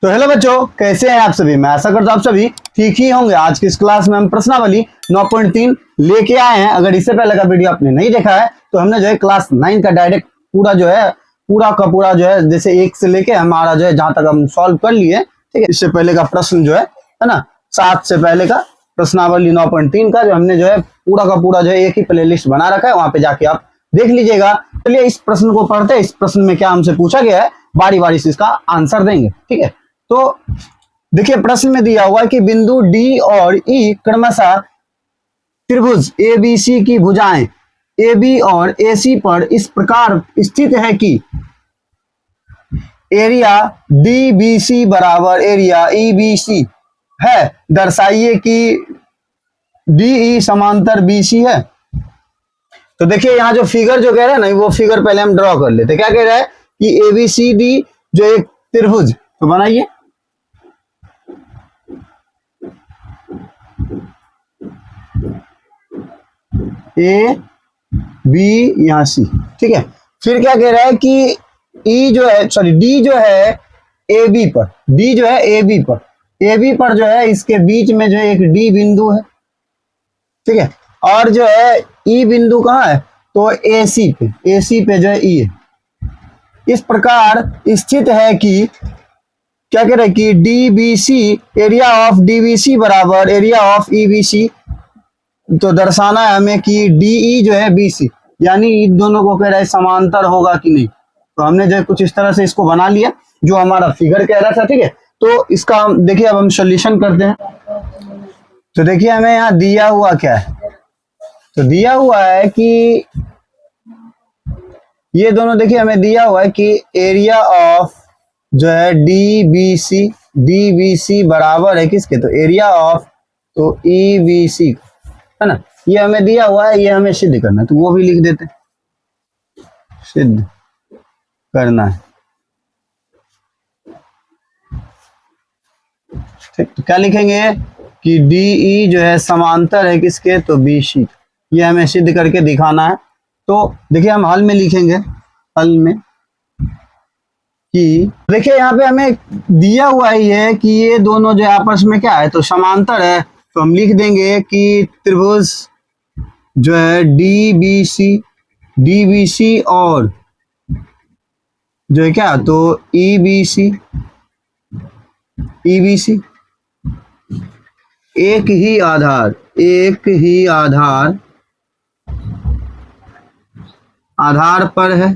तो हेलो बच्चों, कैसे हैं आप सभी। मैं आशा करता हूं आप सभी ठीक ही होंगे। आज की इस क्लास में हम प्रश्नावली 9.3 लेके आए हैं। अगर इससे पहले का वीडियो आपने नहीं देखा है तो हमने जो है क्लास 9 का डायरेक्ट पूरा जो है पूरा का पूरा जो है जैसे 1 से लेके हमारा जो है जहां तक हम सॉल्व कर लिए, ठीक है। इससे पहले का प्रश्न जो है ना 7 से पहले का प्रश्नावली 9.3 का जो हमने जो है पूरा का पूरा जो है एक ही प्लेलिस्ट बना रखा है, वहां पे जाके आप देख लीजिएगा। चलिए इस प्रश्न को पढ़ते हैं। इस प्रश्न में क्या हमसे पूछा गया है, बारी बारी से इसका आंसर देंगे, ठीक है। तो देखिए प्रश्न में दिया हुआ है कि बिंदु डी और ई क्रमशः त्रिभुज एबीसी की भुजाएं AB और AC पर इस प्रकार स्थित है कि एरिया DBC बराबर एरिया EBC है। दर्शाइए कि DE समांतर BC है। तो देखिए यहाँ जो फिगर जो कह रहे हैं ना, वो फिगर पहले हम ड्रॉ कर लेते। क्या कह रहा है कि ABCD जो एक त्रिभुज, तो बनाइए। A B यहाँ C, ठीक है। फिर क्या कह रहा है कि E जो है D जो है AB पर, D जो है AB पर जो है इसके बीच में जो है एक D बिंदु है, ठीक है। और जो है E बिंदु कहाँ है, तो AC पे जो है E है। इस प्रकार स्थित है कि क्या कह रहा है कि DBC एरिया ऑफ DBC बराबर एरिया ऑफ EBC। तो दर्शाना है हमें कि DE जो है BC, यानी इन दोनों को कह रहा है समांतर होगा कि नहीं। तो हमने जो है कुछ इस तरह से इसको बना लिया जो हमारा फिगर कह रहा था, ठीक है। तो इसका देखिए अब हम सॉल्यूशन करते हैं। तो देखिए हमें यहाँ दिया हुआ क्या है, तो दिया हुआ है कि ये दोनों, देखिए हमें दिया हुआ है कि एरिया ऑफ जो है DBC बराबर है किसके, तो एरिया ऑफ तो EBC है ना। ये हमें दिया हुआ है, ये हमें सिद्ध करना है, तो वो भी लिख देते हैं, सिद्ध करना है, ठीक। तो क्या लिखेंगे कि DE जो है समांतर है किसके, तो BC। ये हमें सिद्ध करके दिखाना है। तो देखिए हम हल में लिखेंगे, हल में कि देखिए यहाँ पे हमें दिया हुआ ही है कि ये दोनों जो आपस में क्या है, तो समांतर है। तो हम लिख देंगे कि त्रिभुज जो है DBC और जो है क्या, तो EBC एक ही आधार पर है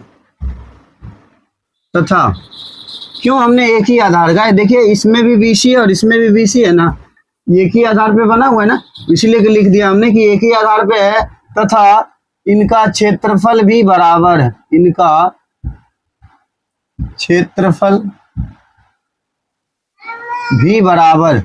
तथा क्यों हमने एक ही आधार का है, देखिए इसमें भी BC और इसमें भी BC है ना, एक ही आधार पे बना हुआ है ना, इसीलिए लिख दिया हमने कि एक ही आधार पे है तथा इनका क्षेत्रफल भी बराबर है, इनका क्षेत्रफल भी बराबर।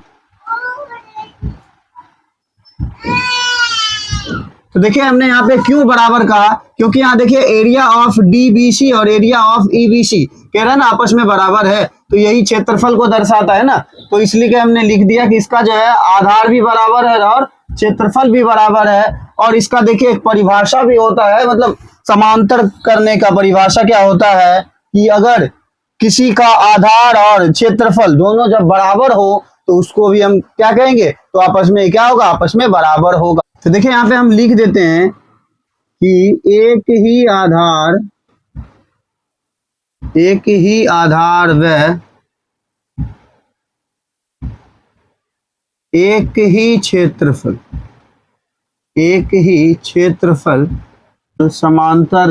तो देखिए हमने यहाँ पे क्यों बराबर कहा, क्योंकि यहाँ देखिए एरिया ऑफ DBC और एरिया ऑफ EBC कह रहा है ना आपस में बराबर है, तो यही क्षेत्रफल को दर्शाता है ना। तो इसलिए हमने लिख दिया कि इसका जो है आधार भी बराबर है और क्षेत्रफल भी बराबर है। और इसका देखिए एक परिभाषा भी होता है, मतलब समांतर करने का परिभाषा क्या होता है कि अगर किसी का आधार और क्षेत्रफल दोनों जब बराबर हो तो उसको भी हम क्या कहेंगे, तो आपस में क्या होगा, आपस में बराबर होगा। तो देखिए यहाँ पे हम लिख देते हैं कि एक ही आधार व एक ही क्षेत्रफल समांतर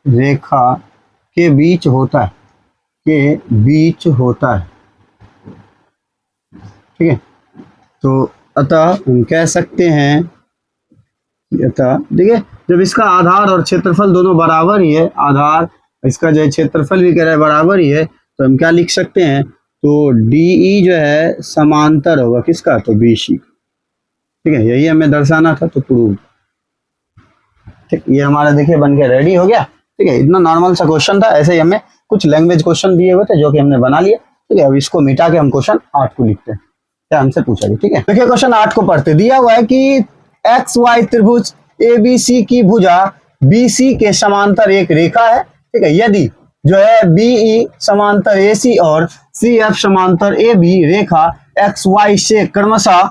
रेखा के बीच होता है, ठीक है। तो अतः हम कह सकते हैं, अतः देखिए जब इसका आधार और क्षेत्रफल दोनों बराबर ही है, आधार इसका जो है क्षेत्रफल भी कह रहा है बराबर ही है, तो हम क्या लिख सकते हैं, तो DE जो है समांतर होगा किसका, तो BC, ठीक है। यही हमें दर्शाना था, तो प्रूव, ठीक। ये हमारा देखिए बन के रेडी हो गया, ठीक है। इतना नॉर्मल सा क्वेश्चन था। ऐसे ही हमें कुछ लैंग्वेज क्वेश्चन दिए हुए थे जो कि हमने बना लिए, ठीक है। अब इसको मिटा के हम क्वेश्चन 8 को लिखते हैं, क्या हमसे पूछा गया, ठीक है। देखिए क्वेश्चन 8 को पढ़ते। दिया हुआ है कि XY त्रिभुज ABC की भुजा BC के समांतर एक रेखा है, ठीक है। यदि जो है BE समांतर AC और CF समांतर AB रेखा XY से क्रमशः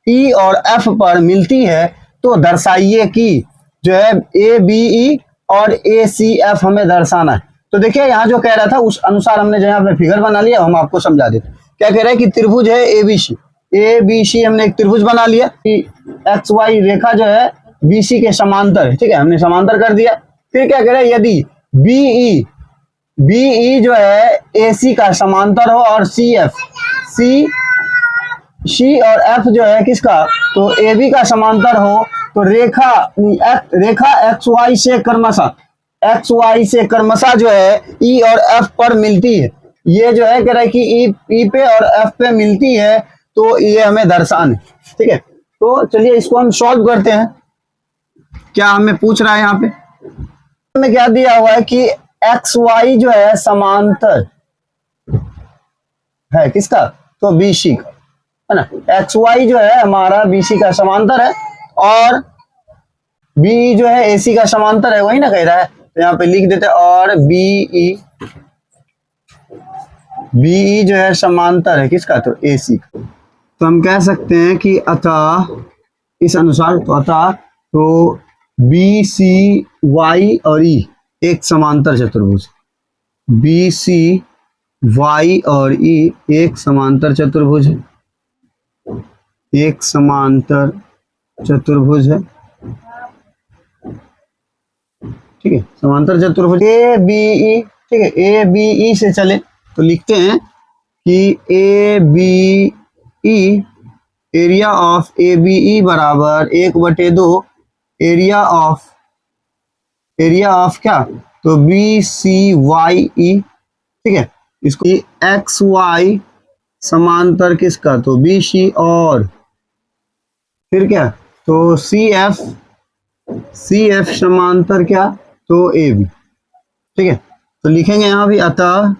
E और F पर मिलती है, तो दर्शाइए कि जो है ABE और ACF हमें दर्शाना है। तो देखिए यहाँ जो कह रहा था उस अनुसार हमने जो यहाँ पे फिगर बना लिया, हम आपको समझा देते। क्या कह रहा है कि त्रिभुज है ABC हमने एक त्रिभुज बना लिया कि XY रेखा जो है BC के समांतर है, ठीक है, हमने समांतर कर दिया। फिर क्या कह रहा है, यदि BE जो है AC का समांतर हो और C और F जो है किसका, तो AB का समांतर हो, तो रेखा XY से क्रमशः जो है E और F पर मिलती है। ये जो है कह रहा है कि E पे और F पे मिलती है, तो ये हमें दर्शाना है, ठीक है। तो चलिए इसको हम सॉल्व करते हैं। क्या हमें पूछ रहा है यहाँ पे, हमें क्या दिया हुआ है कि XY जो है समांतर है किसका, तो BC का, है ना। XY जो है हमारा BC का समांतर है और BE जो है AC का समांतर है, वही ना कह रहा है। तो यहाँ पे लिख देते हैं और BE जो है समांतर है किसका, तो AC का। तो हम कह सकते हैं कि अतः इस अनुसार, तो BCY और E एक समांतर चतुर्भुज, BCY और E एक समांतर चतुर्भुज है, एक समांतर चतुर्भुज है, ठीक है, समांतर चतुर्भुज ABE, ठीक है। ABE से चले तो लिखते हैं कि ABE, एरिया ऑफ ABE बराबर 1/2 एरिया ऑफ क्या, तो BCYE, ठीक है। इसको XY समांतर किसका, तो BC और फिर क्या, तो CF समांतर क्या, तो AB, ठीक है। तो लिखेंगे यहां भी अतः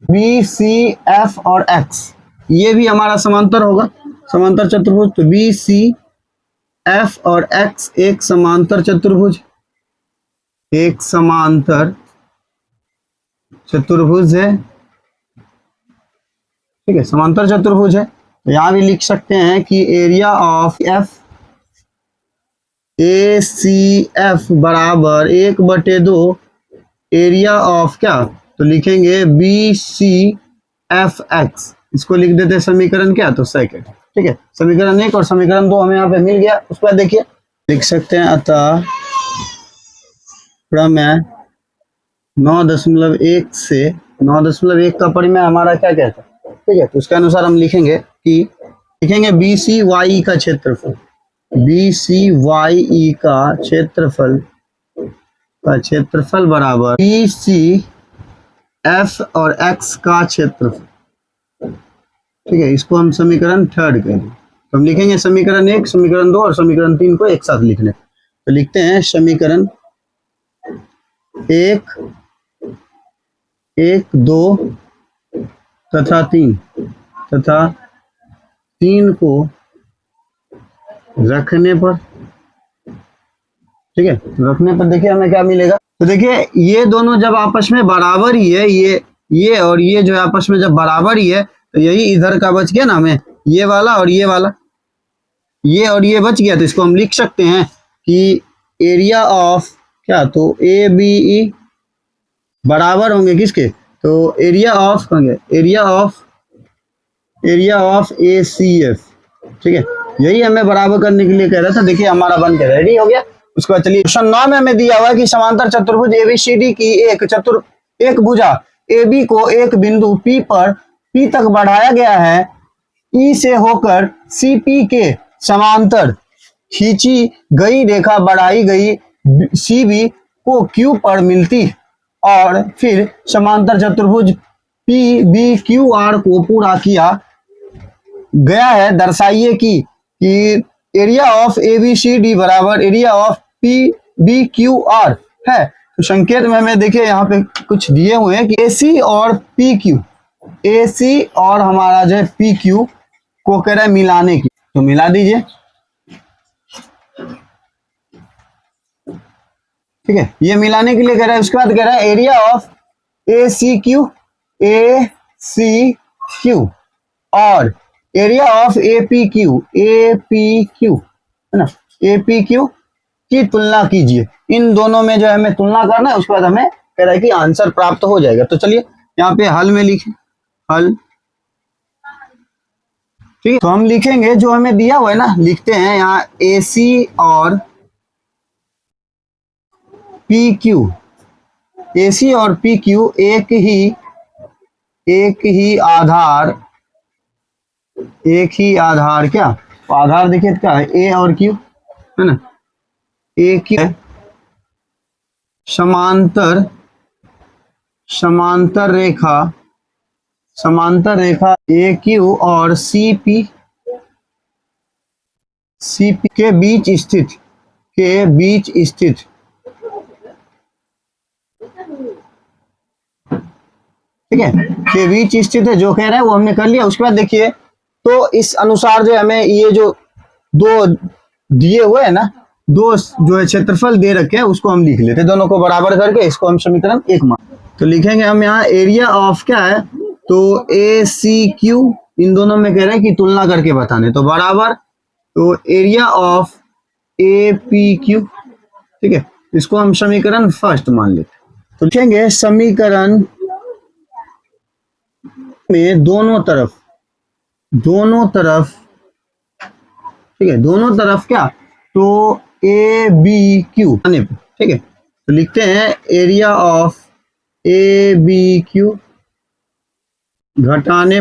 BCF और X ये भी हमारा समांतर होगा, समांतर चतुर्भुज। तो BCF और X एक समांतर चतुर्भुज है, ठीक है, समांतर चतुर्भुज है। तो यहां भी लिख सकते हैं कि एरिया ऑफ ACF बराबर 1/2 एरिया ऑफ क्या, तो लिखेंगे BCFX, इसको लिख देते हैं समीकरण क्या, तो सेकंड, ठीक है। समीकरण 1 और समीकरण 2 हमें यहाँ पे मिल गया। उसके बाद देखिए लिख सकते हैं अतः प्रमेय 9.1 से 9.1 का परिमेय हमारा क्या कहता है, ठीक है। तो उसके अनुसार हम लिखेंगे BCYE का क्षेत्रफल, BCYE का क्षेत्रफल बराबर BCF और X का क्षेत्रफल, ठीक है। इसको हम समीकरण 3 कहेंगे। तो हम लिखेंगे समीकरण 1, समीकरण 2 और समीकरण 3 को एक साथ लिखने। तो लिखते हैं समीकरण 1, 2 तथा 3 को रखने पर, ठीक है, रखने पर देखिए हमें क्या मिलेगा। तो देखिए ये दोनों जब आपस में बराबर ही है, ये और ये जो आपस में जब बराबर ही है, तो यही इधर का बच गया ना, हमें ये वाला और ये वाला, ये और ये बच गया। तो इसको हम लिख सकते हैं कि एरिया ऑफ क्या, तो ABE बराबर होंगे किसके, तो एरिया ऑफ ACF, ठीक है। यही हमें बराबर करने के लिए कह रहा था। देखिए हमारा बन के रेडी हो गया। उसके बाद चलिए क्वेश्चन 9 में हमें दिया हुआ है कि समांतर चतुर्भुज ABCD की एक भुजा AB को एक बिंदु P पर P तक बढ़ाया गया है, E से होकर CP के समांतर खींची गई रेखा बढ़ाई गई CB को Q पर मिलती है, और फिर समांतर चतुर्भुज PBQR को पूरा किया गया है। दर्शाइए कि एरिया ऑफ ABCD बराबर एरिया ऑफ PBQR है। तो संकेत में हमें देखिए यहाँ पे कुछ दिए हुए हैं कि AC और हमारा जो है PQ को कह रहा है मिलाने की, तो मिला दीजिए, ठीक है, ये मिलाने के लिए कह रहा है। उसके बाद कह रहा है एरिया ऑफ ACQ और एरिया ऑफ APQ है ना, APQ की तुलना कीजिए। इन दोनों में जो है हमें तुलना करना है, उसके बाद हमें कह रहा है कि आंसर प्राप्त हो जाएगा। तो चलिए यहाँ पे हल में लिखें, हल, ठीक है। तो हम लिखेंगे जो हमें दिया हुआ है ना, लिखते हैं यहाँ AC और PQ, AC और PQ एक ही आधार क्या, तो आधार देखिए क्या है, A और Q है ना, एक ही है, समांतर रेखा AQ और CP के बीच स्थित ठीक है, के बीच स्थित है, जो कह रहा है वो हमने कर लिया। उसके बाद देखिए, तो इस अनुसार जो हमें ये जो दो दिए हुए है ना, दो जो है क्षेत्रफल दे रखे हैं, उसको हम लिख लेते हैं, दोनों को बराबर करके इसको हम समीकरण 1 मान। तो लिखेंगे हम यहाँ एरिया ऑफ क्या है, तो ACQ, इन दोनों में कह रहे हैं कि तुलना करके बताने, तो बराबर, तो एरिया ऑफ APQ, ठीक है, इसको हम समीकरण फर्स्ट मान लेते हैं। तो लिखेंगे समीकरण में दोनों तरफ, ठीक है, दोनों तरफ क्या, तो ABQ आने पे, ठीक है, तो लिखते हैं एरिया ऑफ ABQ घटाने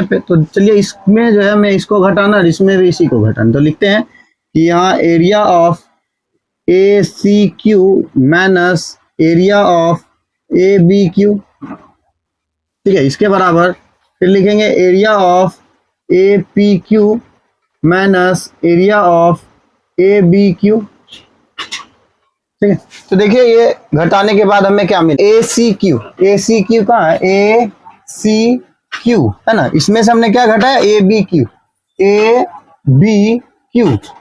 पे, तो चलिए इसमें जो है मैं इसको घटाना, इसमें भी इसी को घटाना, तो लिखते हैं कि यहाँ area of ACQ minus area of ABQ, ठीक है, इसके बराबर, फिर लिखेंगे area of APQ minus area of ABQ, ठीक है। तो देखिए ये घटाने के बाद हमें क्या मिले, ACQ कहाँ है, ACQ है ना, इसमें से हमने क्या घटाया, ABQ,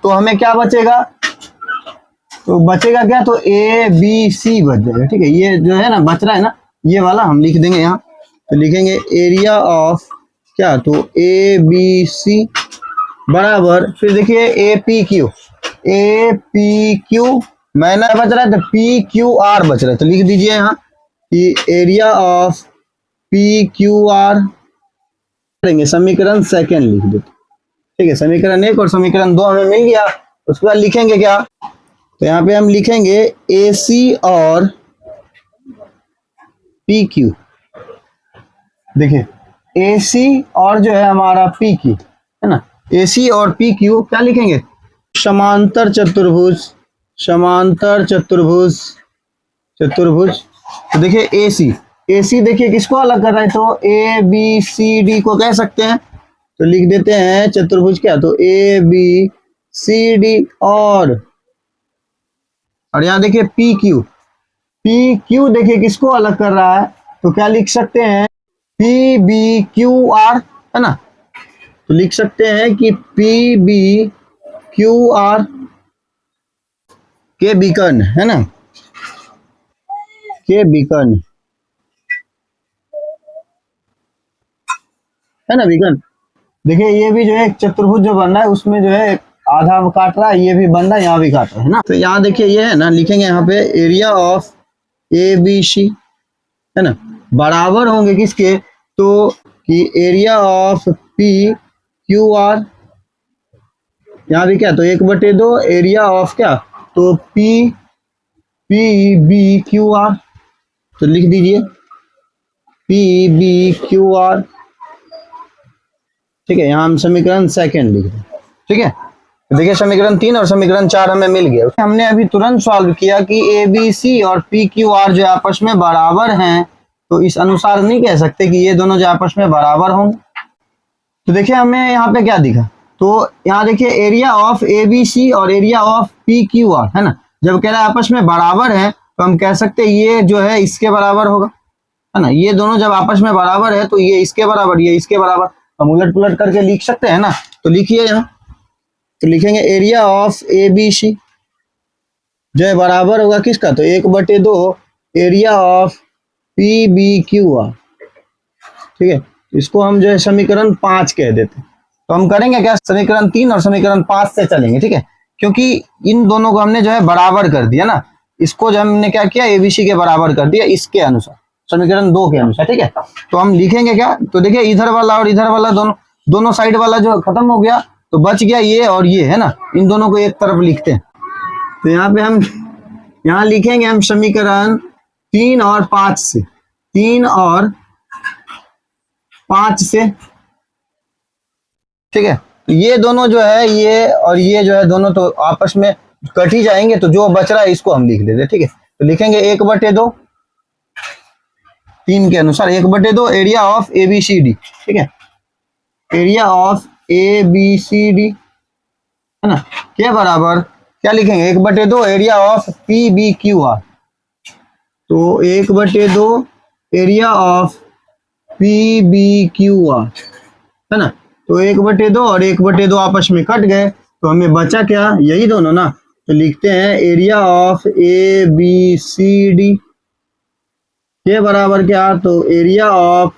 तो हमें क्या बचेगा, तो बचेगा क्या, तो ABC बच जाएगा, ठीक है। ये जो है ना बच रहा है ना, ये वाला हम लिख देंगे यहाँ, तो लिखेंगे एरिया ऑफ क्या, तो ABC बराबर, फिर देखिए APQ मैंने बच रहा है, तो PQR बच रहा है, तो लिख दीजिए यहाँ कि एरिया ऑफ PQR करेंगे, समीकरण सेकेंड लिख देते, ठीक है, समीकरण 1 और समीकरण 2 हमें मिल गया। उसके बाद लिखेंगे क्या, तो यहाँ पे हम लिखेंगे AC और PQ, देखिए AC और जो है हमारा PQ है ना, AC और PQ क्या लिखेंगे, समांतर चतुर्भुज, तो देखिए AC देखिए किसको अलग कर रहा है, तो ABCD को कह सकते हैं, तो लिख देते हैं चतुर्भुज क्या, तो ABCD और यहाँ देखिए PQ देखिए किसको अलग कर रहा है, तो क्या लिख सकते हैं, PBQR है ना, तो लिख सकते हैं कि PBQR के बीकन है ना, के बीकन है ना, बीकन। देखिए ये भी जो है चतुर्भुज जो बन रहा है, उसमें जो है आधा काट रहा है, ये भी बन रहा है, यहाँ भी काट रहा है ना, तो यहाँ देखिए ये है ना, लिखेंगे यहाँ पे एरिया ऑफ ABC है ना, बराबर होंगे किसके, तो कि एरिया ऑफ PQR, यहाँ भी क्या, तो 1/2 एरिया ऑफ क्या, तो PBQR, तो लिख दीजिए PBQR, ठीक है, यहाँ हम समीकरण सेकेंड लिख दें, ठीक है। देखिए समीकरण 3 और समीकरण 4 हमें मिल गया। हमने अभी तुरंत सॉल्व किया कि ABC और PQR जो आपस में बराबर हैं, तो इस अनुसार नहीं कह सकते कि ये दोनों जो आपस में बराबर होंगे। तो देखिए हमें यहाँ पे क्या दिखा, तो यहाँ देखिए एरिया ऑफ ABC और एरिया ऑफ PQR है ना, जब कह रहा है आपस में बराबर है, तो हम कह सकते हैं ये जो है इसके बराबर होगा, है ना, ये दोनों जब आपस में बराबर है तो ये इसके बराबर, ये इसके बराबर, हम उलट पुलट करके लिख सकते हैं ना, तो लिखिए यहाँ, तो लिखेंगे एरिया ऑफ ABC जो है बराबर होगा किसका, तो 1/2 area of P B Q R. ठीक है, इसको हम जो है समीकरण 5 कह देते हैं। तो हम करेंगे क्या, समीकरण 3 और समीकरण 5 से चलेंगे। ठीक है, क्योंकि इन दोनों को हमने जो है बराबर कर दिया ना, इसको जो हमने क्या किया, एबीसी के बराबर कर दिया इसके अनुसार, समीकरण 2 के अनुसार। ठीक है, तो हम लिखेंगे क्या, तो देखिए इधर वाला और इधर वाला दोनों साइड वाला जो खत्म हो गया, तो बच गया ये और ये, है ना, इन दोनों को एक तरफ लिखते हैं। तो यहाँ पे हम यहाँ लिखेंगे हम समीकरण 3 और 5 से, 3 और 5 से। ठीक है, तो ये दोनों जो है, ये और ये जो है दोनों तो आपस में कट ही जाएंगे, तो जो बच रहा है इसको हम लिख देते। ठीक है, तो लिखेंगे 1/2 3 के अनुसार 1/2 area of A B C D. ठीक है, area of A B C D, है ना, के बराबर क्या लिखेंगे, 1/2 area of P B Q R. तो 1/2 area of P B Q R, है ना, तो 1/2 और 1/2 आपस में कट गए, तो हमें बचा क्या, यही दोनों ना, तो लिखते हैं area of A B C D के बराबर क्या, तो area of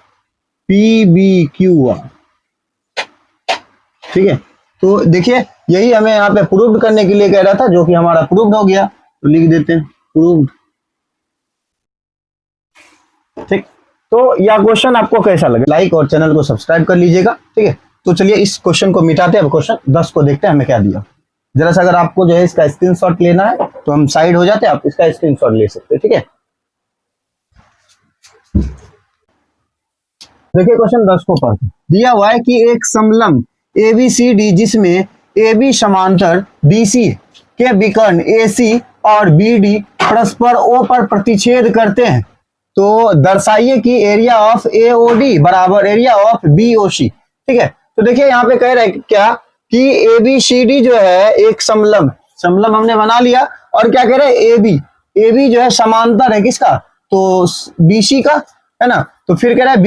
P B Q R. ठीक है, तो देखिए यही हमें यहाँ पे प्रूव करने के लिए कह रहा था, जो कि हमारा प्रूव्ड हो गया, तो लिख देते हैं प्रूव्ड। ठीक, तो यह क्वेश्चन आपको कैसा लगे, लाइक और चैनल को सब्सक्राइब कर लीजिएगा। ठीक है, तो चलिए इस क्वेश्चन को मिटाते हैं, अब क्वेश्चन 10 को देखते हैं हमें क्या दिया। जरा सा अगर आपको जो है इसका स्क्रीनशॉट लेना है तो हम साइड हो जाते हैं, आप इसका स्क्रीनशॉट ले सकते हैं। ठीक है, देखिए क्वेश्चन 10 को पढ़ते, दिया हुआ है कि एक समलंब एबीसीडी जिसमें AB समांतर DC के विकर्ण AC और BD परस्पर O पर प्रतिच्छेद करते हैं, तो दर्शाइए कि एरिया ऑफ AOD बराबर एरिया ऑफ BOC। ठीक है, तो देखिए यहाँ पे कह रहे हैं क्या कि ABCD जो है एक समलंब हमने बना लिया, और क्या कह रहे हैं AB जो है समांतर है किसका, तो BC का, है ना, तो फिर कह रहा है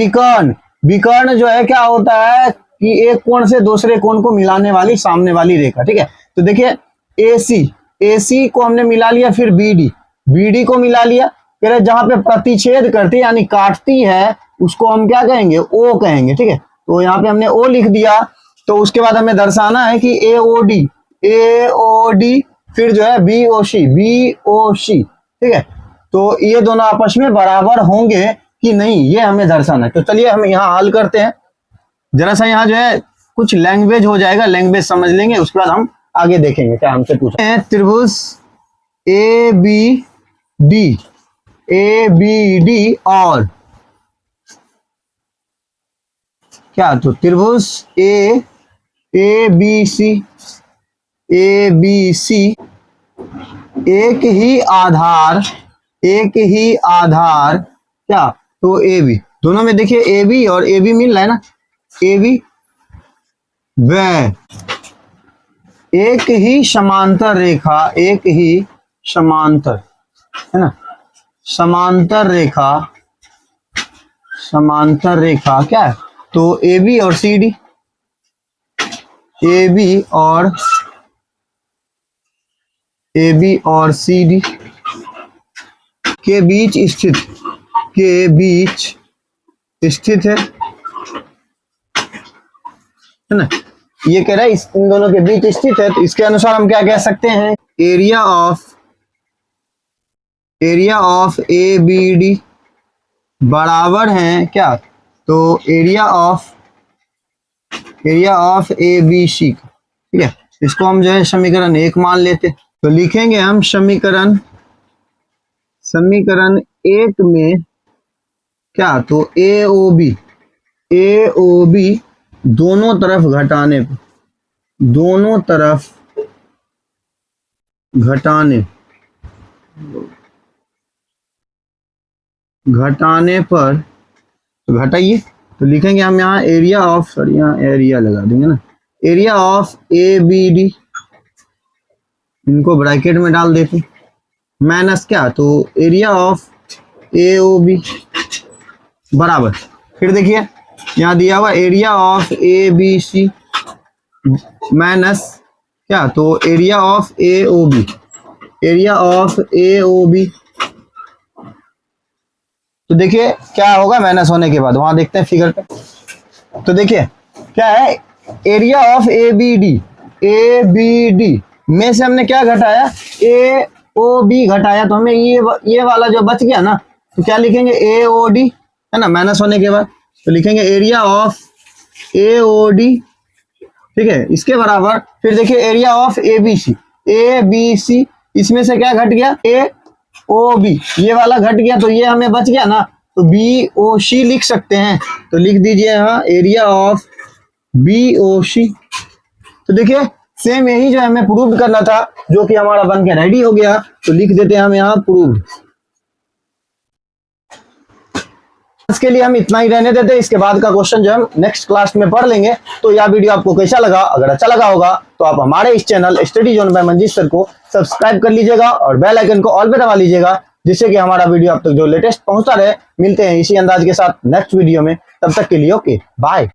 विकर्ण जो है क्या होता है कि एक कोण से दूसरे कोण को मिलाने वाली सामने वाली रेखा। ठीक है, तो देखिए AC को हमने मिला लिया, फिर BD को मिला लिया, कह रहे जहां पे प्रतिच्छेद करती यानी काटती है उसको हम क्या कहेंगे, O कहेंगे। ठीक है, तो यहाँ पे हमने O लिख दिया, तो उसके बाद हमें दर्शाना है कि AOD फिर जो है BOC। ठीक है, तो ये दोनों आपस में बराबर होंगे कि नहीं, ये हमें दर्शाना है। तो चलिए हम यहाँ हल करते हैं। जरा सा यहाँ जो है कुछ लैंग्वेज हो जाएगा, लैंग्वेज समझ लेंगे, उसके बाद हम आगे देखेंगे क्या हमसे पूछा है। त्रिभुज ABD और क्या, तो त्रिभुज ABC एक ही आधार क्या, तो AB, दोनों में देखिए AB और AB मिल रहा है ना, AB व एक ही समांतर रेखा, है ना, समांतर रेखा क्या है, तो AB और CD, AB और CD के बीच स्थित है ना, ये कह रहा है इन दोनों के बीच स्थित है, तो इसके अनुसार हम क्या कह सकते हैं, एरिया ऑफ ABD बराबर है क्या, तो एरिया ऑफ ABC का। ठीक है, इसको हम जो है समीकरण 1 मान लेते, तो लिखेंगे हम समीकरण 1 में क्या, तो AOB दोनों तरफ घटाने पर, तो घटाइए, तो लिखेंगे हम यहाँ एरिया ऑफ, यहाँ एरिया लगा देंगे ना, एरिया ऑफ ABD, इनको ब्रैकेट में डाल देते, माइनस क्या, तो एरिया ऑफ AOB बराबर, फिर देखिए यहाँ दिया हुआ एरिया ऑफ ABC माइनस क्या, तो area of AOB area of A O B. तो देखिए क्या होगा माइनस होने के बाद, वहां देखते हैं फिगर पे। तो देखिए क्या है, area of A B D, A B D में से हमने क्या घटाया, ए ओ बी घटाया, तो हमें ये वाला जो बच गया ना, तो क्या लिखेंगे, ए ओ डी, है ना, माइनस होने के बाद। तो लिखेंगे area of A O D, ठीक है, इसके बराबर। फिर देखिए area of A B C, A B C, इसमें से क्या घट गया, ए ओ बी, ये वाला घट गया, तो ये हमें बच गया ना, तो बी ओ सी लिख सकते हैं। तो लिख दीजिए यहाँ एरिया ऑफ बी ओ सी। तो देखिए सेम यही जो हमें प्रूव करना था, जो कि हमारा बन के रेडी हो गया, तो लिख देते हैं हम यहाँ प्रूव्ड। इसके लिए हम इतना ही रहने देते हैं, इसके बाद का क्वेश्चन जो हम नेक्स्ट क्लास में पढ़ लेंगे। तो यह वीडियो आपको कैसा लगा, अगर अच्छा लगा होगा तो आप हमारे इस channel study zone by Manjeet sir को सब्सक्राइब कर लीजिएगा और बेल आइकन को ऑल पे दबा लीजिएगा, जिससे कि हमारा वीडियो आप तक जो लेटेस्ट पहुंचता रहे। मिलते हैं इसी अंदाज के साथ नेक्स्ट वीडियो में, तब तक के लिए ओके बाय।